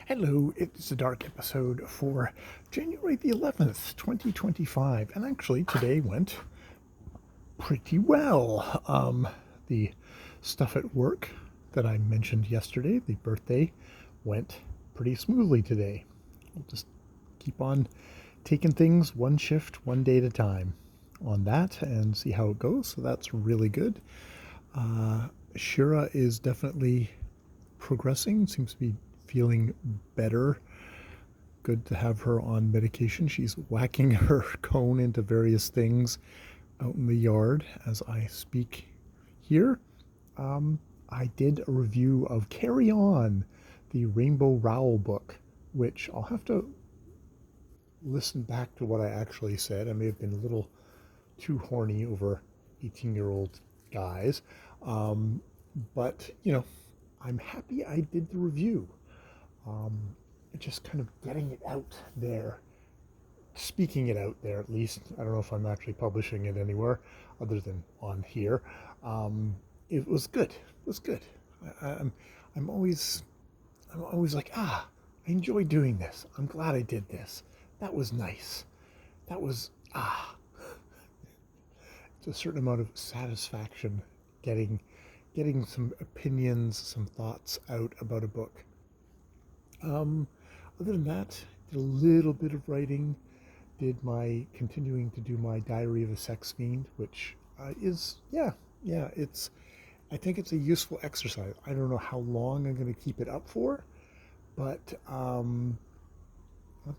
Hello, it's a dark episode for January the 11th, 2025, and actually today went pretty well. The stuff at work that I mentioned yesterday, the birthday, went pretty smoothly today. We'll just keep on taking things one shift, one day at a time on that and see how it goes, so that's really good. Shira is definitely progressing, seems to be feeling better. Good to have her on medication. She's whacking her cone into various things out in the yard as I speak here. I did a review of Carry On, the Rainbow Rowell book, which I'll have to listen back to what I actually said. I may have been a little too horny over 18-year-old guys. But, I'm happy I did the review. Just kind of getting it out there, speaking it out there at least. I don't know if I'm actually publishing it anywhere other than on here. It was good. It was good. I'm always like, I enjoy doing this. I'm glad I did this. That was nice. That was It's a certain amount of satisfaction getting some opinions, some thoughts out about a book. Other than that, did a little bit of writing, continuing to do my Diary of a Sex Fiend, which I think it's a useful exercise. I don't know how long I'm going to keep it up for, but at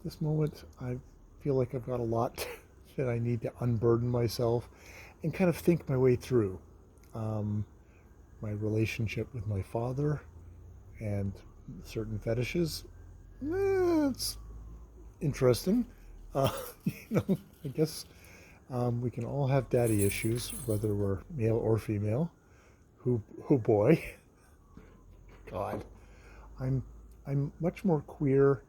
this moment, I feel like I've got a lot that I need to unburden myself and kind of think my way through. My relationship with my father and certain fetishes. It's interesting. I guess we can all have daddy issues, whether we're male or female. Oh boy. God. I'm much more queer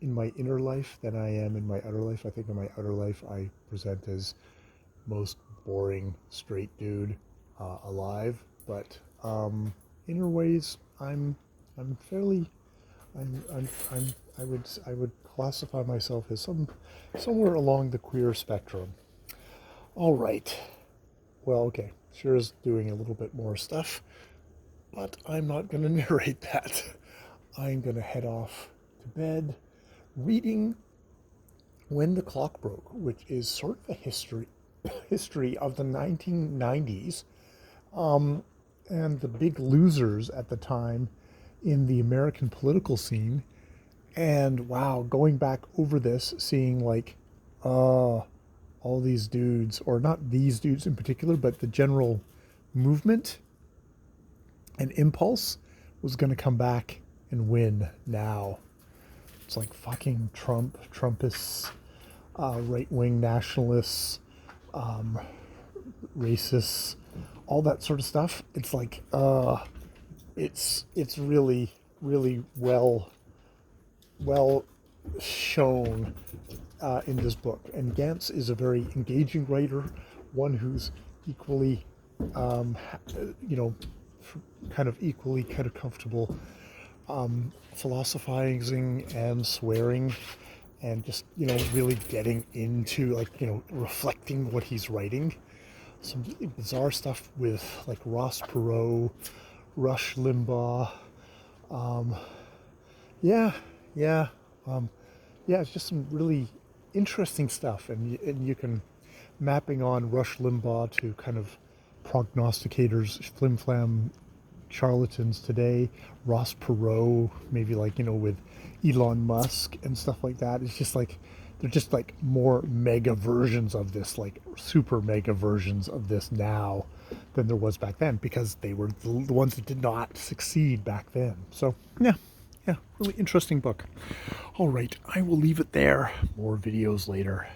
in my inner life than I am in my outer life. I think in my outer life I present as most boring straight dude alive, but inner ways I'm fairly I would classify myself as somewhere along the queer spectrum. All right. Well, okay. Shira's doing a little bit more stuff, but I'm not going to narrate that. I'm going to head off to bed reading When the Clock Broke, which is sort of a history of the 1990s and the big losers at the time in the American political scene. And wow, going back over this, seeing all these dudes, or not these dudes in particular, but the general movement and impulse was going to come back and win now. It's like fucking Trumpists, right-wing nationalists, racists, all that sort of stuff. It's like, it's really, really well shown in this book. And Gantz is a very engaging writer, one who's equally, kind of comfortable philosophizing and swearing and just, really getting into, reflecting what he's writing. Some really bizarre stuff with, Ross Perot, Rush Limbaugh. It's just some really interesting stuff, and you can mapping on Rush Limbaugh to kind of prognosticators, flim-flam charlatans today. Ross Perot, maybe with Elon Musk and stuff like that. It's just they're just more mega versions of this, super mega versions of this now than there was back then, because they were the ones that did not succeed back then. So yeah, really interesting book. All right, I will leave it there. More videos later.